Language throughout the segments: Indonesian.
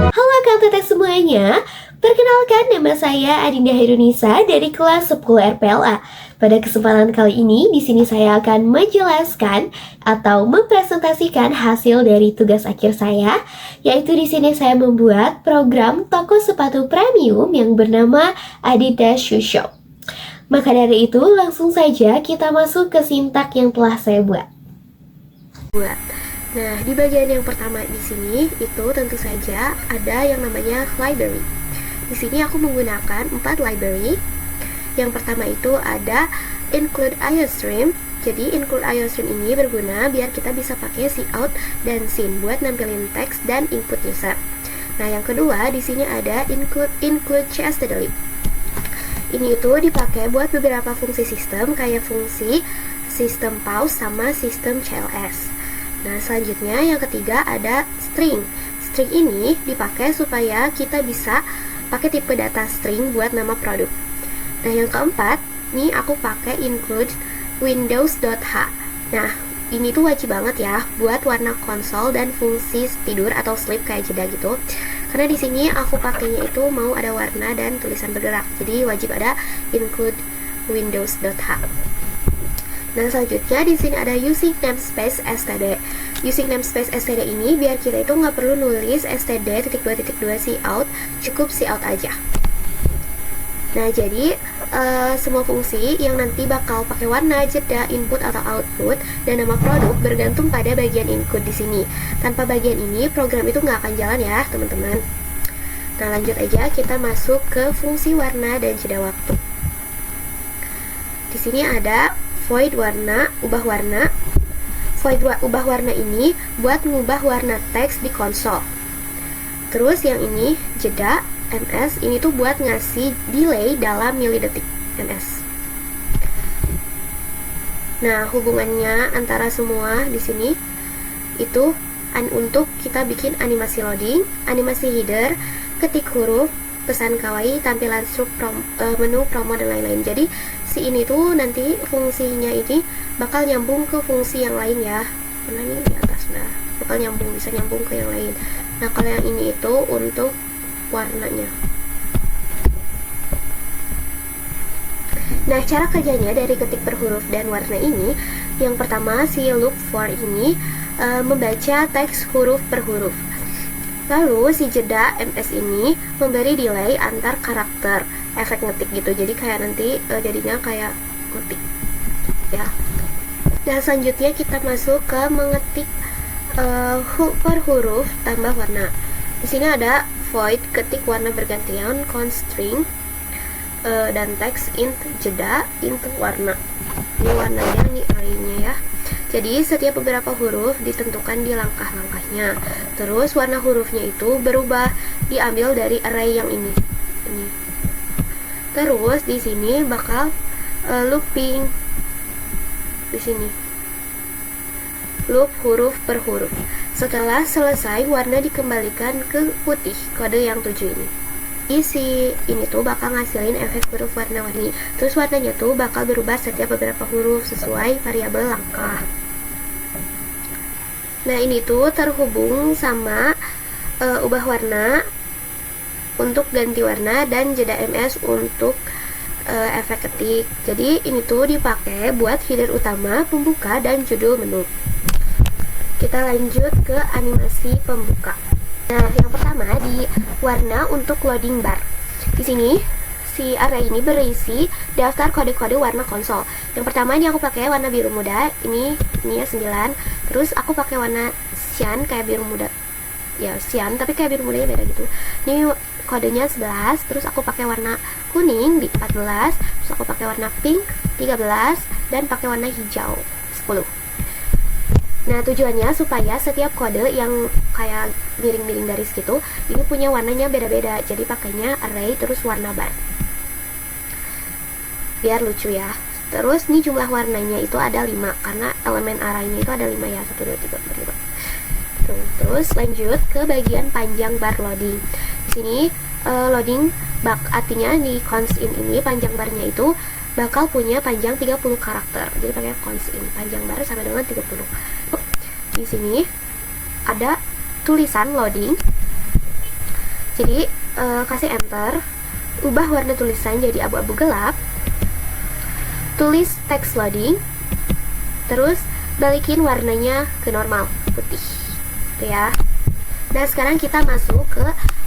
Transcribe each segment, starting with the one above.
Halo kakak semuanya, perkenalkan nama saya Adinda Herunisa dari kelas 10 RPLA. Pada kesempatan kali ini, di sini saya akan menjelaskan atau mempresentasikan hasil dari tugas akhir saya, yaitu di sini saya membuat program toko sepatu premium yang bernama Adidas Shoe Shop. Maka dari itu, langsung saja kita masuk ke sintak yang telah saya buat. Nah, di bagian yang pertama di sini itu tentu saja ada yang namanya library. Di sini aku menggunakan 4 library. Yang pertama itu ada include IOStream. Jadi include IOStream ini berguna biar kita bisa pakai cout dan scene buat nampilin teks dan input user. Nah, yang kedua di sini ada include chstdlib. Ini itu dipakai buat beberapa fungsi sistem kayak fungsi sistem pause sama sistem CLS. Nah, selanjutnya yang ketiga ada string. String ini dipakai supaya kita bisa pakai tipe data string buat nama produk. Nah, yang keempat, nih aku pakai include windows.h. Nah, ini tuh wajib banget ya buat warna konsol dan fungsi tidur atau sleep kayak jeda gitu. Karena di sini aku pakainya itu mau ada warna dan tulisan bergerak. Jadi wajib ada include windows.h. Nah, selanjutnya di sini ada using namespace std. Using namespace std ini biar kita itu nggak perlu nulis std.2.2 cout, cukup cout aja. Nah, jadi semua fungsi yang nanti bakal pakai warna, jeda, input atau output, dan nama produk bergantung pada bagian include di sini. Tanpa bagian ini, program itu nggak akan jalan ya, teman-teman. Nah, lanjut aja kita masuk ke fungsi warna dan jeda waktu. Di sini ada void warna, ubah warna. Void ubah warna ini buat ngubah warna teks di konsol. Terus yang ini jeda ms, ini tuh buat ngasih delay dalam milidetik ms. Nah, hubungannya antara semua di sini itu untuk kita bikin animasi loading, animasi header, ketik huruf, pesan kawaii, tampilan menu promo dan lain-lain. Jadi si ini tuh nanti fungsinya ini bakal nyambung ke fungsi yang lain ya. Karena ini di atas bakal bisa nyambung ke yang lain. Nah, kalau yang ini itu untuk warnanya. Nah, cara kerjanya dari ketik per huruf dan warna ini, yang pertama si loop for ini membaca teks huruf per huruf. Lalu si jeda ms ini memberi delay antar karakter, efek ngetik gitu. Jadi kayak nanti jadinya kayak ngetik ya. Nah, selanjutnya kita masuk ke mengetik per huruf tambah warna. Di sini ada void ketik warna bergantian, const string, dan teks int jeda int warna. Ini warnanya, ini array-nya ya. Jadi setiap beberapa huruf ditentukan di langkah-langkahnya. Terus warna hurufnya itu berubah, diambil dari array yang ini. Terus di sini bakal looping di sini. Loop huruf per huruf. Setelah selesai, warna dikembalikan ke putih, kode yang 7 ini. Si ini tuh bakal ngasilin efek huruf warna-warni. Terus warnanya tuh bakal berubah setiap beberapa huruf sesuai variabel langkah. Nah, ini tuh terhubung sama ubah warna untuk ganti warna dan jeda ms untuk efek ketik. Jadi ini tuh dipakai buat header utama, pembuka, dan judul menu. Kita lanjut ke animasi pembuka. Nah, yang pertama di warna untuk loading bar. Di sini si array ini berisi daftar kode-kode warna konsol. Yang pertama ini aku pakai warna biru muda, ini ya 9. Terus aku pakai warna cyan kayak biru muda. Ya, cyan tapi kayak biru mudanya beda gitu. Ini kodenya 11, terus aku pakai warna kuning di 14, terus aku pakai warna pink 13 dan pakai warna hijau 10. Nah, tujuannya supaya setiap kode yang kayak miring-miring garis gitu, ini punya warnanya beda-beda. Jadi pakainya array terus warna bar. Biar lucu ya. Terus nih jumlah warnanya itu ada 5 karena elemen arraynya itu ada 5 ya. 1 2 3 4 5. Terus lanjut ke bagian panjang bar loading. Di sini loading artinya di const in ini panjang barnya itu bakal punya panjang 30 karakter. Jadi pakai const in panjang bar sampai dengan 30. Di sini ada tulisan loading. Jadi kasih enter, ubah warna tulisan jadi abu-abu gelap, tulis teks loading, terus balikin warnanya ke normal putih, gitu ya. Nah sekarang kita masuk ke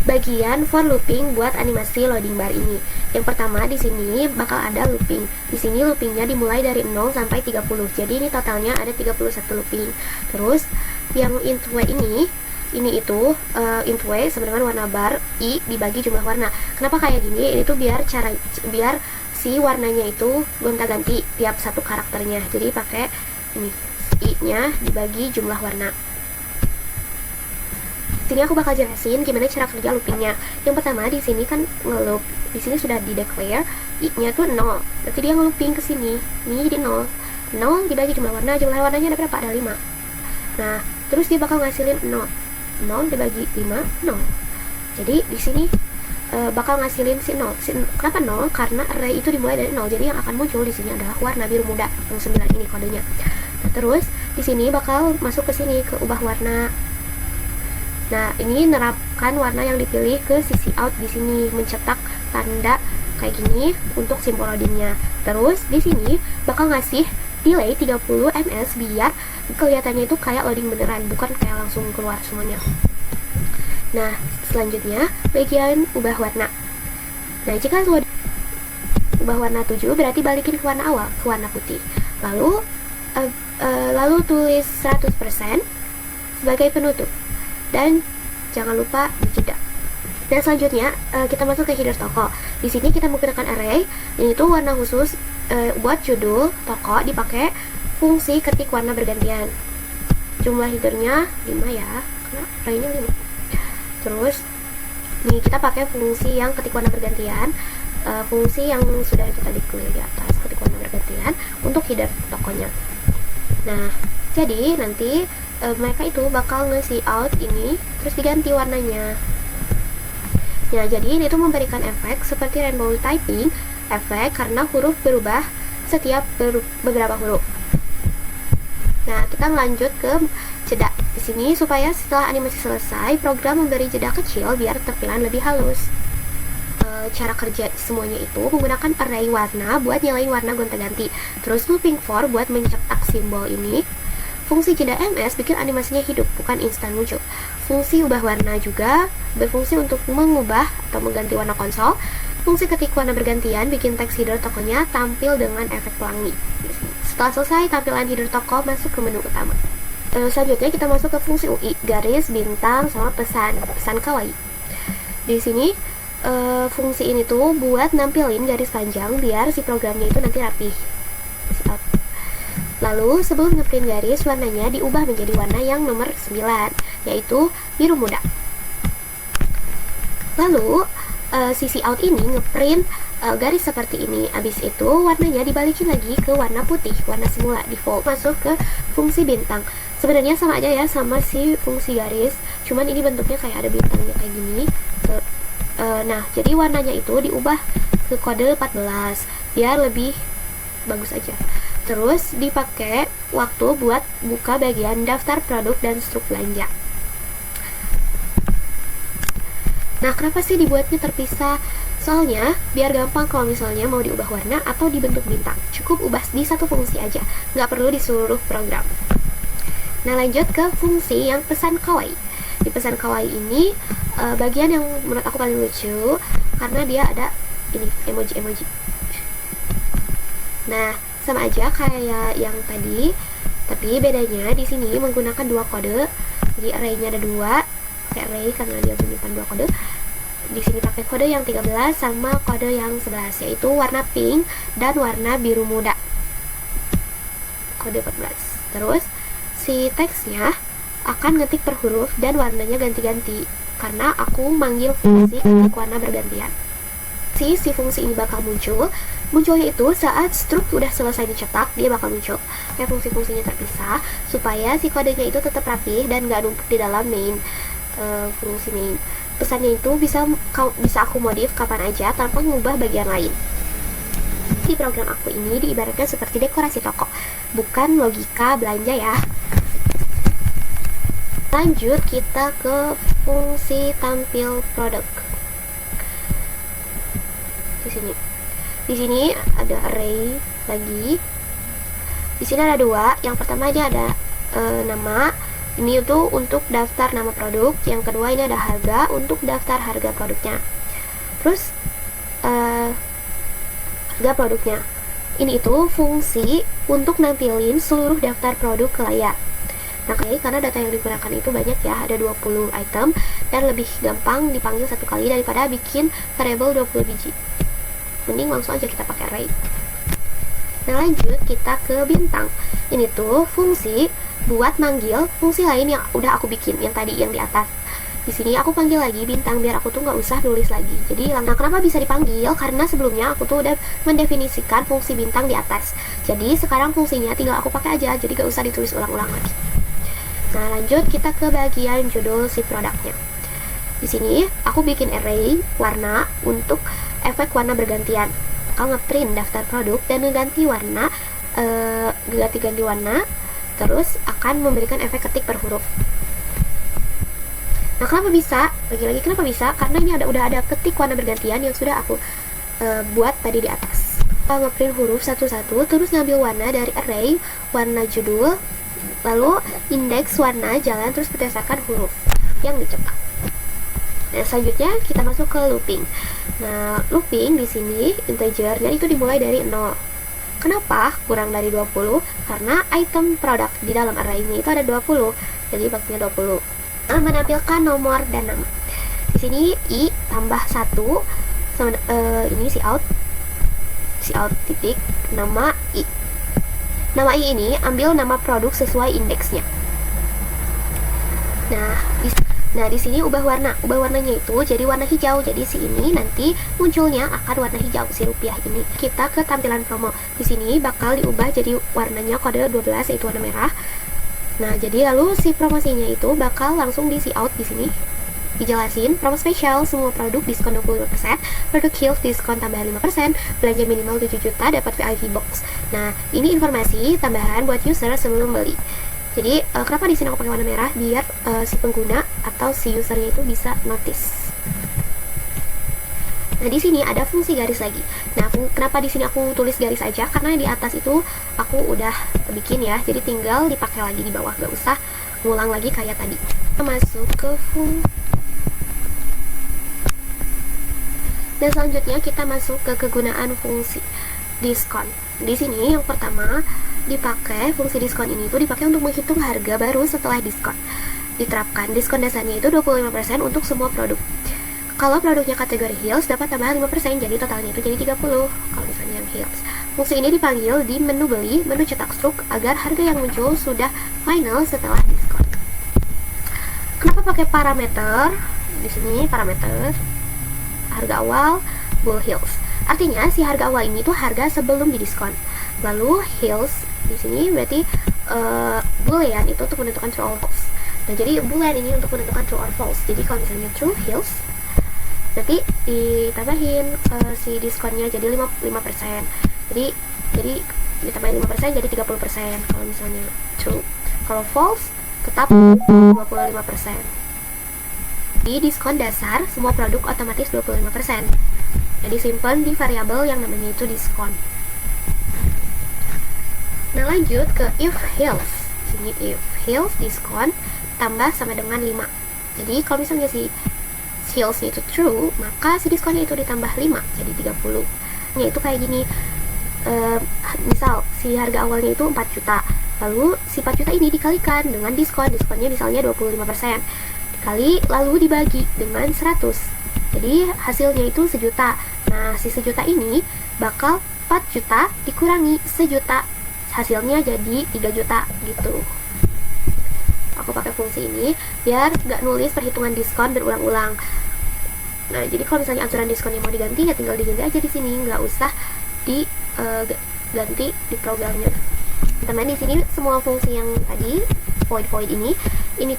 bagian for looping buat animasi loading bar ini. Yang pertama di sini bakal ada looping. Di sini loopingnya dimulai dari 0 sampai 30. Jadi ini totalnya ada 31 looping. Terus yang int w ini itu int w sama dengan warna bar i dibagi jumlah warna. Kenapa kayak gini? Ini tuh biar si warnanya itu gonta-ganti tiap satu karakternya. Jadi pakai ini i-nya dibagi jumlah warna. Sini aku bakal jelasin gimana cara kerja loopingnya. Yang pertama di sini kan ngeloop, di sini sudah di declare i-nya tuh 0. Berarti dia ngelooping ke sini. Ini jadi 0. 0 dibagi jumlah warnanya ada berapa? Ada 5. Nah, terus dia bakal ngasilin 0. 0 dibagi 5, 0. Jadi di sini bakal ngasilin si 0. Kenapa 0? Karena array itu dimulai dari 0. Jadi yang akan muncul di sini adalah warna biru muda yang 9 ini kodenya. Nah, terus di sini bakal masuk ke sini ke ubah warna. Nah, ini nerapkan warna yang dipilih ke sisi out di sini, mencetak tanda kayak gini untuk simbol loadingnya. Terus di sini bakal ngasih delay 30 ms biar kelihatannya itu kayak loading beneran, bukan kayak langsung keluar semuanya. Nah, selanjutnya bagian ubah warna. Nah, jika ubah warna 7 berarti balikin ke warna awal, ke warna putih. Lalu tulis 100% sebagai penutup. Dan jangan lupa dijeda. Dan selanjutnya kita masuk ke header toko. Di sini kita menggunakan array, ini tuh warna khusus buat judul toko dipakai fungsi ketik warna bergantian. Jumlah headernya 5 ya, karena arraynya 5. Terus nih kita pakai fungsi yang ketik warna bergantian, fungsi yang sudah kita declare di atas, ketik warna bergantian untuk header tokonya. Nah, jadi nanti mereka itu bakal ngasih out ini terus diganti warnanya. Ya, jadi ini tuh memberikan efek seperti rainbow typing efek karena huruf berubah setiap beberapa huruf. Nah, kita lanjut ke jeda. Di sini supaya setelah animasi selesai, program memberi jeda kecil biar tampilan lebih halus. Cara kerja semuanya itu menggunakan array warna buat nyalain warna gonta-ganti. Terus looping for buat mencetak simbol ini. Fungsi jeda ms bikin animasinya hidup, bukan instan muncul. Fungsi ubah warna juga berfungsi untuk mengubah atau mengganti warna konsol. Fungsi ketik warna bergantian bikin teks header tokonya tampil dengan efek pelangi. Setelah selesai tampilan header toko, masuk ke menu utama. Selanjutnya kita masuk ke fungsi UI, garis, bintang, sama pesan kawaii. Di sini fungsi ini tuh buat nampilin garis panjang biar si programnya itu nanti rapi. Lalu sebelum ngeprint garis, warnanya diubah menjadi warna yang nomor 9, yaitu biru muda. Lalu sisi out ini ngeprint garis seperti ini. Abis itu warnanya dibalikin lagi ke warna putih, warna semula default. Masuk ke fungsi bintang. Sebenarnya sama aja ya sama si fungsi garis, cuman ini bentuknya kayak ada bintangnya kayak gini. Nah, jadi warnanya itu diubah ke kode 14 biar lebih bagus aja. Terus dipakai waktu buat buka bagian daftar produk dan struk belanja. Nah, kenapa sih dibuatnya terpisah? Soalnya biar gampang kalau misalnya mau diubah warna atau dibentuk bintang. Cukup ubah di satu fungsi aja, nggak perlu di seluruh program. Nah, lanjut ke fungsi yang pesan kawaii. Di pesan kawaii ini bagian yang menurut aku paling lucu karena dia ada ini emoji-emoji. Nah, sama aja kayak yang tadi, tapi bedanya di sini menggunakan 2 kode. Jadi array-nya ada 2, kayak array karena dia menggunakan 2 kode. Di sini pakai kode yang 13 sama kode yang 11, yaitu warna pink dan warna biru muda. Kode 14. Terus si teksnya akan ngetik per huruf dan warnanya ganti-ganti karena aku manggil fungsi ketik warna bergantian. Si fungsi ini bakal munculnya itu saat struk udah selesai dicetak, dia bakal muncul. Kayak fungsi-fungsinya terpisah supaya si kodenya itu tetap rapih dan gak numpuk di dalam main fungsi main. Pesannya itu bisa aku modif kapan aja tanpa mengubah bagian lain. Di program aku ini diibaratkan seperti dekorasi toko, bukan logika belanja ya. Lanjut kita ke fungsi tampil produk. Di sini ada array lagi. Di sini ada dua. Yang pertama ini ada nama. Ini itu untuk daftar nama produk. Yang kedua ini ada harga untuk daftar harga produknya. Terus harga produknya. Ini itu fungsi untuk nampilin seluruh daftar produk ke layar. Nah, karena data yang digunakan itu banyak ya, ada 20 item dan lebih gampang dipanggil satu kali daripada bikin variable 20 biji. Mending langsung aja kita pakai array. Nah, lanjut kita ke bintang. Ini tuh fungsi buat manggil fungsi lain yang udah aku bikin, yang tadi yang di atas. Di sini aku panggil lagi bintang biar aku tuh nggak usah nulis lagi. Jadi, kenapa bisa dipanggil? Karena sebelumnya aku tuh udah mendefinisikan fungsi bintang di atas. Jadi sekarang fungsinya tinggal aku pakai aja, jadi nggak usah ditulis ulang-ulang lagi. Nah, lanjut kita ke bagian judul si produknya. Di sini aku bikin array warna untuk efek warna bergantian. Aku ngeprint daftar produk dan ganti warna, ganti warna, terus akan memberikan efek ketik per huruf. Nah, kenapa bisa? Lagi-lagi kenapa bisa? Karena ini udah ada ketik warna bergantian yang sudah aku buat tadi di atas. Aku ngeprint huruf satu-satu, terus ngambil warna dari array warna judul, lalu indeks warna jalan terus berdasarkan huruf yang dicetak. Nah, selanjutnya kita masuk ke looping. Nah, looping di sini integernya itu dimulai dari 0. Kenapa kurang dari 20? Karena item produk di dalam array ini itu ada 20. Jadi baginya 20. Nah, menampilkan nomor dan nama. Di sini i tambah 1 sama ini si out titik nama i. Nama i ini ambil nama produk sesuai indeksnya. Nah, di sini ubah warna. Ubah warnanya itu jadi warna hijau. Jadi si ini nanti munculnya akan warna hijau, si rupiah ini. Kita ke tampilan promo. Di sini bakal diubah jadi warnanya kode 12 yaitu warna merah. Nah, jadi lalu si promosinya itu bakal langsung di out di sini. Dijelasin, promo spesial, semua produk diskon 25%, produk Heels diskon tambahan 5%, belanja minimal 7 juta dapat VIP box. Nah, ini informasi tambahan buat user sebelum beli. Jadi, kenapa di sini aku pakai warna merah? Biar si pengguna atau si usernya itu bisa notice. Nah, di sini ada fungsi garis lagi. Nah, kenapa di sini aku tulis garis aja? Karena di atas itu aku udah bikin ya. Jadi tinggal dipakai lagi di bawah, gak usah ngulang lagi kayak tadi. Kita masuk ke dan selanjutnya kita masuk ke kegunaan fungsi diskon. Di sini yang pertama dipakai fungsi diskon ini tuh dipakai untuk menghitung harga baru setelah diskon. Diterapkan diskon dasarnya itu 25% untuk semua produk. Kalau produknya kategori Heels dapat tambahan 5%, jadi totalnya itu jadi 30 kalau misalnya yang Heels. Fungsi ini dipanggil di menu beli, menu cetak struk agar harga yang muncul sudah final setelah diskon. Kenapa pakai parameter? Di sini parameter harga awal Bull Heels. Artinya si harga awal ini tuh harga sebelum didiskon. Lalu Heels di sini berarti boolean itu untuk menentukan true or false. Nah, jadi boolean ini untuk menentukan true or false. Jadi kalau misalnya true Heels nanti ditambahin si diskonnya jadi 5%. Jadi ditambahin 5% jadi 30% kalau misalnya true. Kalau false tetap 25%. Di diskon dasar semua produk otomatis 25%. Jadi simpan di variabel yang namanya itu diskon. Nah, lanjut ke if Heels. Sini if Heels diskon tambah sama dengan 5. Jadi kalau misalnya si Heels itu true, maka si diskonnya itu ditambah 5 jadi 30. Nya itu kayak gini. Misal si harga awalnya itu 4 juta. Lalu si 4 juta ini dikalikan dengan diskonnya misalnya 25%. Dikali lalu dibagi dengan 100. Jadi hasilnya itu 1 juta. Nah, si 1 juta ini bakal 4 juta dikurangi 1 juta. Hasilnya jadi 3 juta gitu. Aku pakai fungsi ini biar gak nulis perhitungan diskon berulang-ulang. Nah, jadi kalau misalnya ansuran diskonnya mau diganti ya tinggal diganti aja di sini, nggak usah diganti di programnya. Teman, di sini semua fungsi yang tadi void ini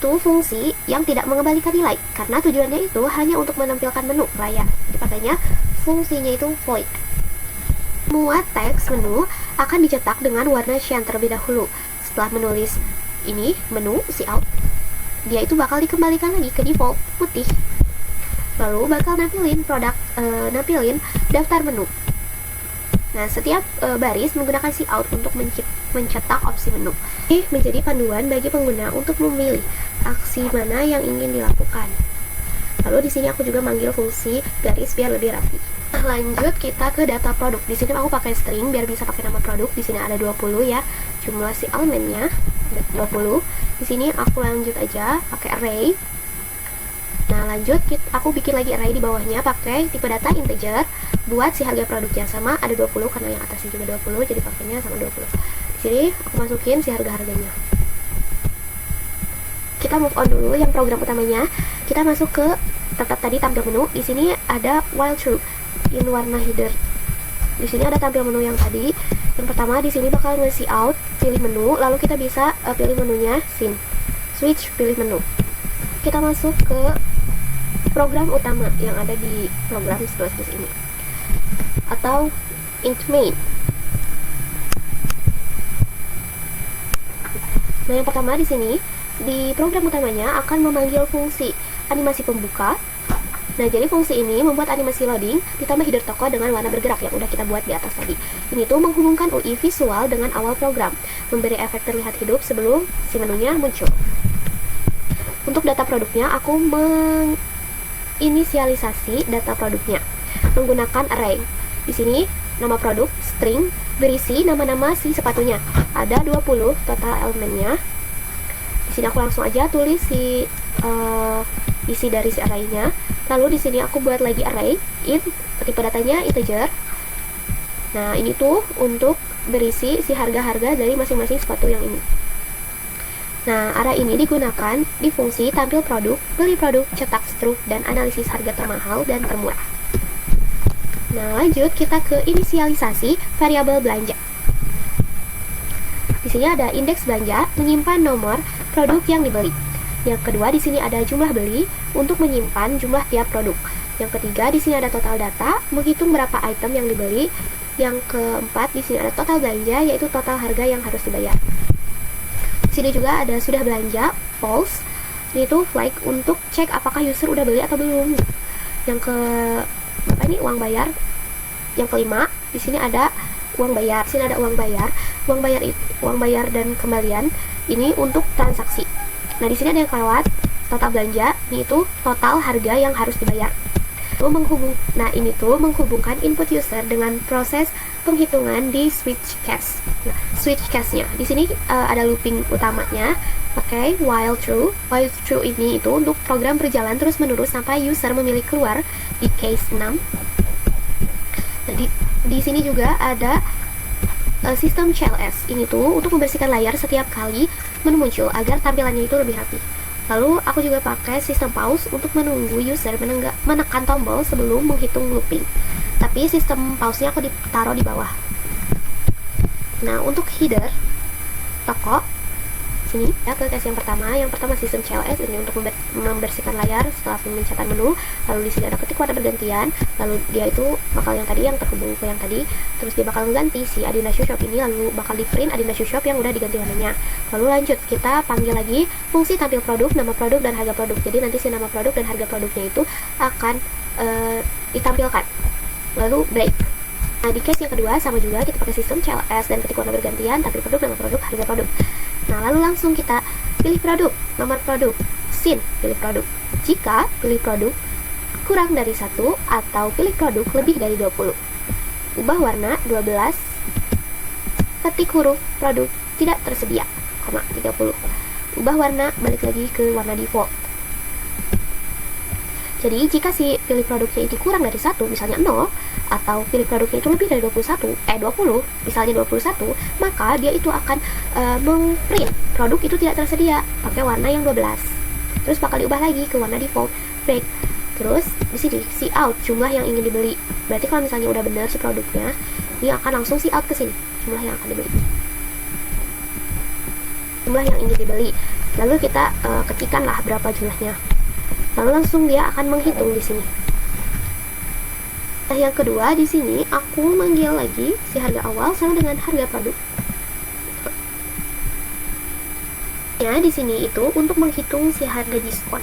tuh fungsi yang tidak mengembalikan nilai karena tujuannya itu hanya untuk menampilkan menu layar. Dipakainya fungsinya itu void. Semua teks menu akan dicetak dengan warna cyan terlebih dahulu. Setelah menulis ini menu si out, dia itu bakal dikembalikan lagi ke default putih. Lalu bakal nampilin daftar menu. Nah, setiap baris menggunakan cout untuk mencetak opsi menu. Ini menjadi panduan bagi pengguna untuk memilih aksi mana yang ingin dilakukan. Lalu di sini aku juga manggil fungsi garis biar lebih rapi. Nah, lanjut kita ke data produk. Di sini aku pakai string biar bisa pakai nama produk. Di sini ada 20 ya. Jumlah si elemennya ada 20. Di sini aku lanjut aja pakai array. Nah, lanjut aku bikin lagi array di bawahnya pakai tipe data integer buat si harga produknya sama ada 20 karena yang atasnya juga 20 jadi pakainya sama 20. Di sini aku masukin si harga-harganya. Kita move on dulu yang program utamanya. Kita masuk ke tetap tadi tampil menu. Di sini ada while true in warna header. Di sini ada tampil menu yang tadi. Yang pertama di sini bakal nge-see out, pilih menu, lalu kita bisa pilih menunya scene. Switch pilih menu. Kita masuk ke program utama yang ada di program C++ ini atau int main. Nah, yang pertama di sini di program utamanya akan memanggil fungsi animasi pembuka. Nah, jadi fungsi ini membuat animasi loading ditambah header toko dengan warna bergerak yang udah kita buat di atas tadi. Ini tuh menghubungkan UI visual dengan awal program, memberi efek terlihat hidup sebelum si menunya muncul. Untuk data produknya, aku menginisialisasi data produknya menggunakan array. Di sini nama produk string berisi nama-nama si sepatunya. Ada 20 total elemennya. Di sini aku langsung aja tulis si isi dari si array-nya. Lalu di sini aku buat lagi array int, tipe datanya integer. Nah, ini tuh untuk berisi si harga-harga dari masing-masing sepatu yang ini. Nah, array ini digunakan di fungsi tampil produk, beli produk, cetak struk, dan analisis harga termahal dan termurah. Nah, lanjut kita ke inisialisasi variabel belanja. Di sini ada indeks belanja, menyimpan nomor produk yang dibeli. Yang kedua, di sini ada jumlah beli untuk menyimpan jumlah tiap produk. Yang ketiga, di sini ada total data, menghitung berapa item yang dibeli. Yang keempat, di sini ada total belanja, yaitu total harga yang harus dibayar. Di sini juga ada sudah belanja, false, yaitu flag untuk cek apakah user udah beli atau belum. Yang ke ini uang bayar. Yang kelima, di sini ada uang bayar. Di sini ada uang bayar. Uang bayar dan kembalian ini untuk transaksi. Nah, di sini ada yang kelewat, total belanja, ini itu total harga yang harus dibayar. Nah, ini tuh menghubungkan input user dengan proses penghitungan di switch case. Nah, switch case-nya di sini ada looping utamanya pakai while true. While true ini itu untuk program berjalan terus-menerus sampai user memilih keluar di case 6. Nah, di sini juga ada sistem CLS. Ini tuh untuk membersihkan layar setiap kali menu muncul agar tampilannya itu lebih rapi. Lalu aku juga pakai sistem pause untuk menunggu user menekan tombol sebelum menghitung looping. Tapi sistem pause-nya aku ditaruh di bawah. Nah, untuk header toko sini ya ke case yang pertama. Yang pertama sistem CLS ini untuk membersihkan layar setelah pemencatan menu. Lalu di sini ada ketik warna bergantian. Lalu dia itu bakal yang tadi yang terhubung ke yang tadi. Terus dia bakal mengganti si Adinda Shoe Shop ini, lalu bakal di print Adinda Shoe Shop yang udah diganti warnanya. Lalu lanjut kita panggil lagi fungsi tampil produk, nama produk dan harga produk. Jadi nanti si nama produk dan harga produknya itu akan ditampilkan. Lalu break. Nah, di case yang kedua sama juga kita pakai sistem CLS dan ketik warna bergantian, tampil produk, nama produk, harga produk. Nah, lalu langsung kita pilih produk, nomor produk, scene, pilih produk. Jika pilih produk kurang dari 1 atau pilih produk lebih dari 20. Ubah warna 12. Ketik huruf produk tidak tersedia, 30. Ubah warna balik lagi ke warna default. Jadi jika si pilih produknya itu kurang dari 1, misalnya 0, atau pilih produknya itu lebih dari 20, misalnya 21, maka dia itu akan meng-print produk itu tidak tersedia pakai warna yang 12. Terus bakal diubah lagi ke warna default, break. Terus di sini see out jumlah yang ingin dibeli. Berarti kalau misalnya udah benar si produknya, dia akan langsung see out ke sini, jumlah yang akan dibeli. Jumlah yang ingin dibeli. Lalu kita ketikkanlah berapa jumlahnya. Lalu langsung dia akan menghitung di sini. Nah, yang kedua di sini aku manggil lagi si harga awal sama dengan harga produk. Inputnya di sini itu untuk menghitung si harga diskon.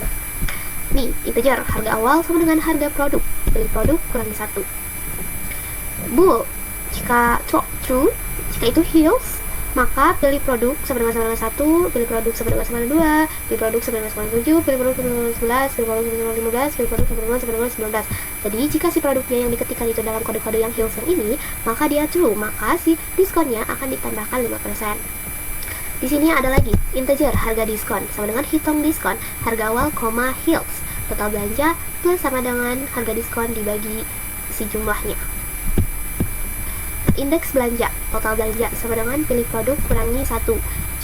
Nih, integer harga awal sama dengan harga produk. Beli produk kurangi 1. Bool, jika true, jika itu heels, maka pilih produk sama dengan 1, pilih produk sama dengan 2, pilih produk sama dengan 7, pilih produk sama dengan 11, pilih produk sama dengan 15, pilih produk sama dengan 19. Jadi jika si produknya yang diketikkan itu dalam kode-kode yang heels yang ini, maka dia true, maka si diskonnya akan ditambahkan 5%. Di sini ada lagi integer harga diskon sama dengan hitung diskon harga awal, heels. Total belanja plus sama dengan harga diskon dibagi si jumlahnya. Indeks belanja, total belanja sama dengan pilih produk kurangi 1.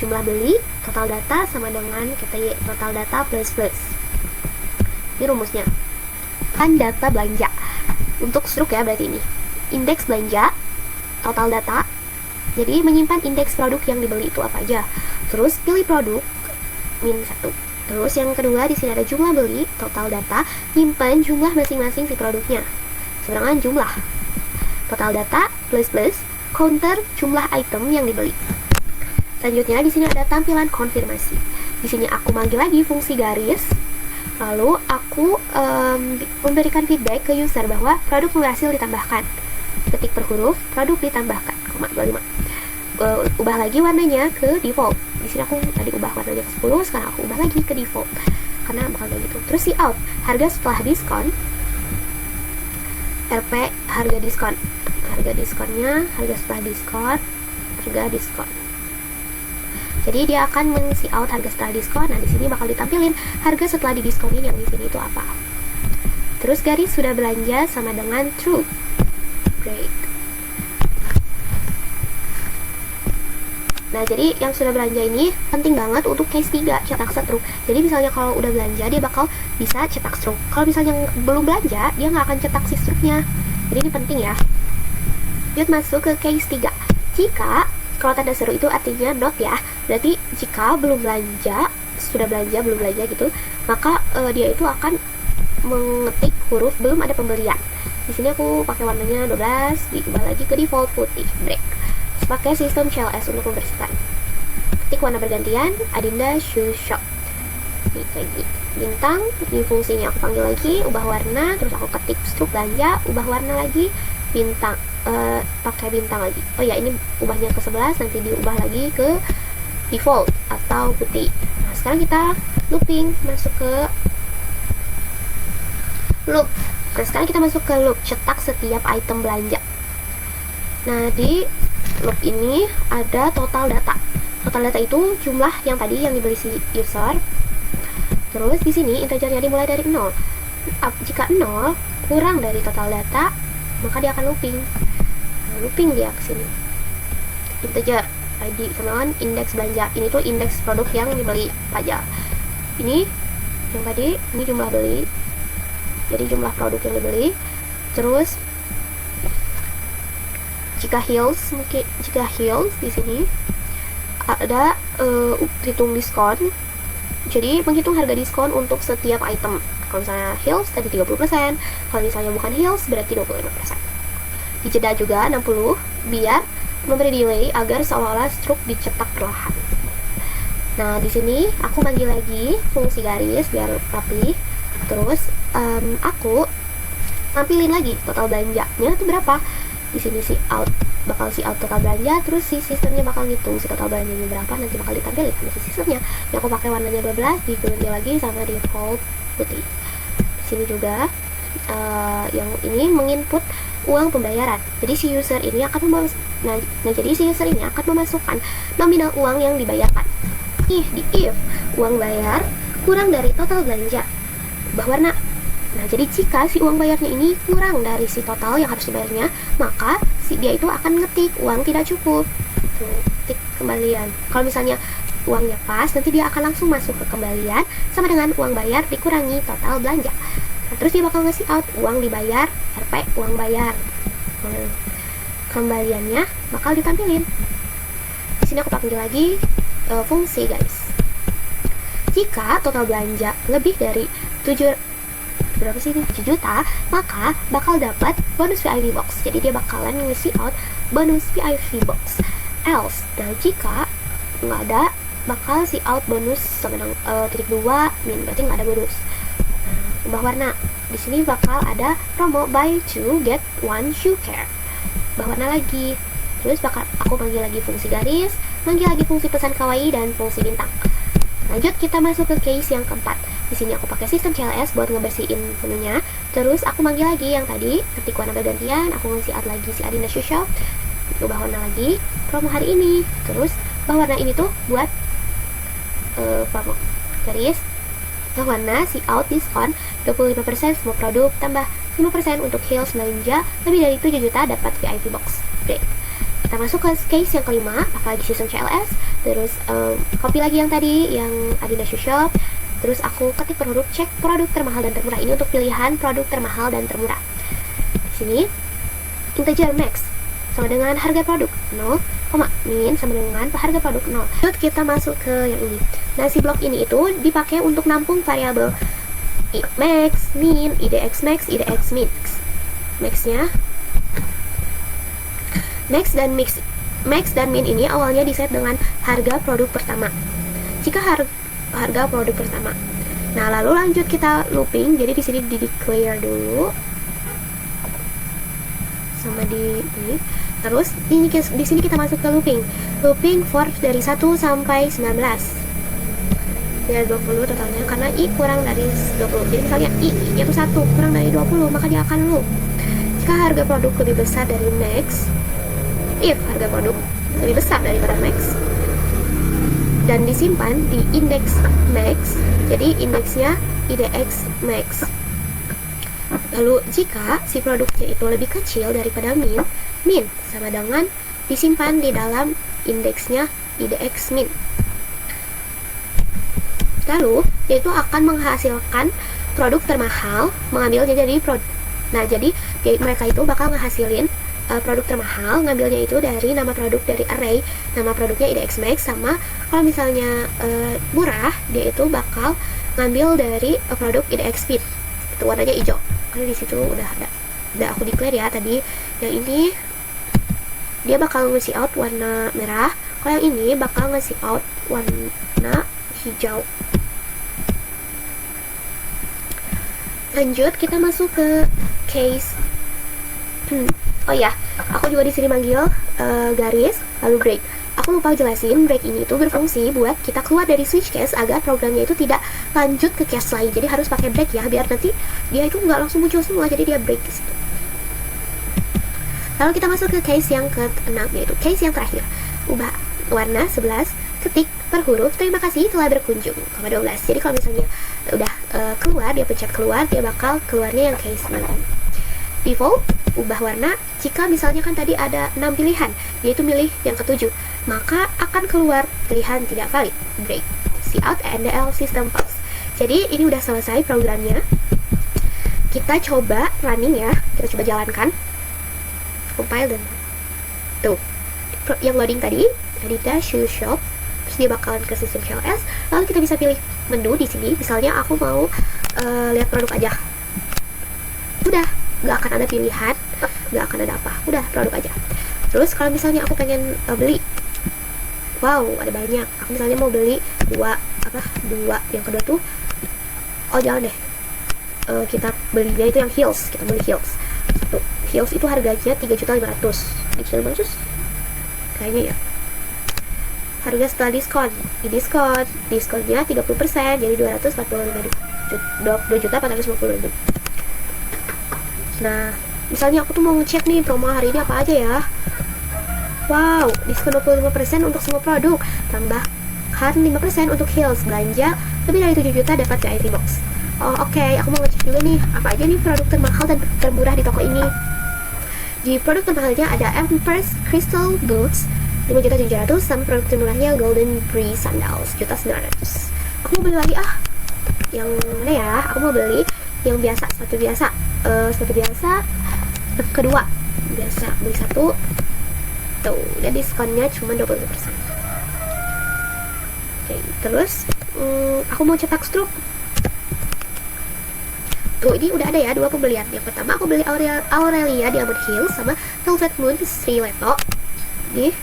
Jumlah beli, total data sama dengan kita total data plus. Ini rumusnya. Kan data belanja. Untuk struk ya berarti ini. Indeks belanja, total data. Jadi menyimpan indeks produk yang dibeli itu apa aja. Terus pilih produk min 1. Terus yang kedua di sini ada jumlah beli, total data, nyimpan jumlah masing-masing si produknya. Sedangkan jumlah total data plus counter jumlah item yang dibeli. Selanjutnya di sini ada tampilan konfirmasi. Di sini aku manggil lagi fungsi garis. Lalu aku memberikan feedback ke user bahwa produk berhasil ditambahkan. Ketik per huruf, produk ditambahkan, 25. Ubah lagi warnanya ke default. Di sini aku tadi ubah warnanya ke 10, sekarang aku ubah lagi ke default karena bakal kayak gitu. Terus si out, harga setelah diskon, RP harga diskon, harga diskonnya, harga setelah diskon, harga diskon. Jadi dia akan mengisi out harga setelah diskon. Nah di sini bakal ditampilin harga setelah didiskonin yang di sini itu apa. Terus garis sudah belanja sama dengan true. Great. Nah, jadi yang sudah belanja ini penting banget untuk case 3, cetak stroke. Jadi misalnya kalau udah belanja, dia bakal bisa cetak stroke. Kalau misalnya belum belanja, dia nggak akan cetak si stroke-nya. Jadi ini penting ya. Lanjut masuk ke case 3. Jika, kalau tanda seru itu artinya not ya. Berarti jika belum belanja, sudah belanja, belum belanja gitu, maka dia itu akan mengetik huruf belum ada pembelian. Di sini aku pakai warnanya 12, diubah lagi ke default putih, break. Pakai sistem CLS untuk membersihkan. Ketik warna bergantian, Adinda Shoe Shop. Ini kayak gini. Bintang, ini fungsinya aku panggil lagi, ubah warna, terus aku ketik stroke belanja, ubah warna lagi, bintang, pakai bintang lagi. Oh ya, ini ubahnya ke 11, nanti diubah lagi ke default atau putih. Nah, sekarang kita looping, masuk ke loop. Nah, sekarang kita masuk ke loop, cetak setiap item belanja. Nah, di loop ini ada total data. Total data itu jumlah yang tadi yang dibeli si user. Terus di sini integernya dimulai dari 0. Jika 0 kurang dari total data, maka dia akan looping. Nah, looping dia ke sini. Integer ID sama indeks belanja. Ini tuh indeks produk yang dibeli aja. Ini yang tadi, ini jumlah beli. Jadi jumlah produk yang dibeli. Terus jika heels di sini ada hitung diskon. Jadi menghitung harga diskon untuk setiap item. Kalau misalnya heels tadi 30%, kalau misalnya bukan heels berarti 25%. Dijeda juga 60 biar memberi delay agar seolah-olah stroke dicetak perlahan. Nah, di sini aku bagi lagi fungsi garis biar rapi. Terus aku tampilin lagi total belanjanya itu berapa. Di sini si out total belanja, terus si sistemnya bakal ngitung si total belanjanya berapa, nanti bakal ditampilin sama si sistemnya. Yang aku pakai warnanya 12, diganti lagi sama default putih. Di sini juga yang ini menginput uang pembayaran. Jadi si user ini akan jadi si user ini akan memasukkan nominal uang yang dibayarkan. Di if uang bayar kurang dari total belanja, ubah warna. Nah, jadi jika si uang bayarnya ini kurang dari si total yang harus dibayarnya, maka dia itu akan ngetik uang tidak cukup. Ketik kembalian. Kalau misalnya uangnya pas, nanti dia akan langsung masuk ke kembalian sama dengan uang bayar dikurangi total belanja. Nah, terus dia bakal ngasih out uang dibayar, RP uang bayar. Nah, kembaliannya bakal ditampilin. Di sini aku panggil lagi fungsi guys. Jika total belanja lebih dari 7 juta, maka bakal dapat bonus VIP box. Jadi dia bakalan ngisi out bonus VIP box. Else, nah jika nggak ada bakal si out bonus sama dengan titik 2 min, berarti nggak ada bonus. Ubah warna, di sini bakal ada promo buy 2 get 1 shoe care. Ubah warna lagi, terus bakal aku panggil lagi fungsi garis, panggil lagi fungsi pesan kawaii dan fungsi bintang. Lanjut kita masuk ke case yang keempat. Di sini aku pakai sistem CLS buat ngebersihin menunya. Terus aku manggil lagi yang tadi, ketik warna bergantian, aku ngasih add lagi si Adina Shoe Shop. Ubah warna lagi, promo hari ini. Terus ubah warna ini tuh buat promo garis. Ubah warna si out diskon 25% semua produk, tambah 5% untuk heels belanja lebih dari 7 juta dapat VIP box. Break. Kita masuk ke case yang kelima, pakai lagi sistem CLS. Terus copy lagi yang tadi, yang Adina Shoe Shop. Terus aku ketik per huruf, cek produk termahal dan termurah. Ini untuk pilihan produk termahal dan termurah. Di sini integer max sama dengan harga produk 0, min sama dengan harga produk 0. Lalu kita masuk ke yang ini. Nah, si blok ini itu dipakai untuk nampung variabel max, min, idx max, idx min. Maxnya max dan min ini awalnya diset dengan harga produk pertama. Jika harga produk pertama. Nah, lalu lanjut kita looping. Jadi di sini di declare dulu. Sama di ini. Terus di sini kita masuk ke looping. Looping for dari 1 sampai 19. Ya 20 totalnya karena i kurang dari 20. Jadi misalnya i-nya itu 1 kurang dari 20, maka dia akan loop. Jika harga produk lebih besar dari max, if harga produk lebih besar daripada max dan disimpan di index max, jadi indeksnya idx max. Lalu jika si produknya itu lebih kecil daripada min sama dengan disimpan di dalam indeksnya idx min. Lalu yaitu akan menghasilkan produk termahal, mengambilnya jadi nah jadi mereka itu bakal ngehasilin produk termahal, ngambilnya itu dari nama produk dari array, nama produknya idx max, sama kalau misalnya murah, dia itu bakal ngambil dari produk idx fit. Itu warnanya hijau. Karena di situ udah aku declare ya tadi. Yang ini dia bakal ngasih out warna merah, kalau yang ini bakal ngasih out warna hijau. Lanjut kita masuk ke case. Oh ya, aku juga di sini manggil garis lalu break. Aku lupa jelasin, break ini itu berfungsi buat kita keluar dari switch case agar programnya itu tidak lanjut ke case lain. Jadi harus pakai break ya, biar nanti dia itu nggak langsung muncul semua, jadi dia break di situ. Lalu kita masuk ke case yang ke-6, yaitu case yang terakhir. Ubah warna 11, ketik per huruf, terima kasih telah berkunjung, 12. Jadi kalau misalnya udah keluar, dia pencet keluar, dia bakal keluarnya yang case 9. Default, ubah warna. Jika misalnya kan tadi ada 6 pilihan, yaitu milih yang ke-7, maka akan keluar pilihan tidak valid. Break. Cout NDL system pause. Jadi ini udah selesai programnya. Kita coba running ya, kita coba jalankan. Compile dan tuh yang loading tadi, Adina Shoe Shop. Terus dia bakalan ke sistem CLS. Lalu kita bisa pilih menu di sini. Misalnya aku mau lihat produk aja. Udah, nggak akan ada pilihan, nggak akan ada apa, udah produk aja. Terus kalau misalnya aku pengen beli, wow ada banyak, aku misalnya mau beli dua, yang kedua tuh, oh jangan deh, kita belinya itu yang heels, kita beli heels. Satu heels itu harganya 3.500.000, kayaknya ya. Harga setelah diskon, diskonnya 30%, jadi 2.450.000. Nah, misalnya aku tuh mau ngecek nih promo hari ini apa aja ya. Wow, diskon 25% untuk semua produk, tambahkan 5% untuk heels, belanja lebih dari 7 juta dapat VIP box. Oh oke, aku mau ngecek juga nih apa aja nih produk termahal dan termurah di toko ini. Di produk termahalnya ada Empress Crystal Boots 5.700.000, sama produk termurahnya Golden Breeze Sandals 1.900.000. Aku mau beli lagi yang mana ya? Aku mau beli yang biasa, sepatu biasa, kedua biasa, beli satu tuh, dan diskonnya cuma 20%. Oke, terus aku mau cetak struk. Tuh, ini udah ada ya 2 pembelian. Yang pertama aku beli Aurelia Diamond Heels sama Velvet Moon Stiletto. Nih,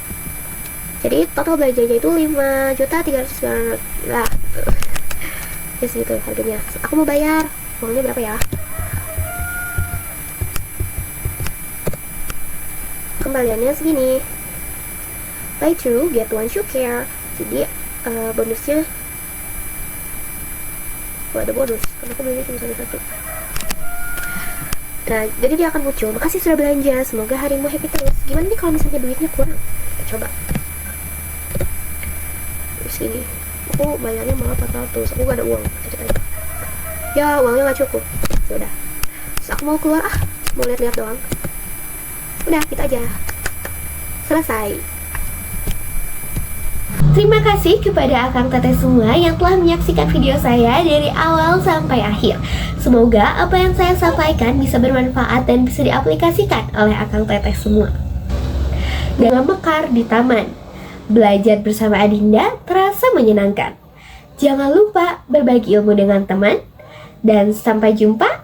Jadi total belanjanya itu 5.300.000 lah. Ya segitu harganya. Aku mau bayar. Uangnya berapa ya? Kembaliannya segini. Buy two, get one shoe care. Jadi bonusnya ada bonus karena aku belinya cuma satu. Nah, jadi dia akan muncul. Makasih sudah belanja, semoga harimu happy terus. Gimana nih kalau misalnya duitnya kurang? Kita coba. Terus gini, aku bayarnya malah 400. Aku gak ada uang. Ya, uangnya gak cukup. Udah. Terus aku mau keluar, mau lihat-lihat doang. Udah, gitu aja. Selesai. Terima kasih kepada akang teteh semua yang telah menyaksikan video saya dari awal sampai akhir. Semoga apa yang saya sampaikan bisa bermanfaat dan bisa diaplikasikan oleh akang teteh semua. Dalam mekar di taman, belajar bersama Adinda terasa menyenangkan. Jangan lupa berbagi ilmu dengan teman, dan sampai jumpa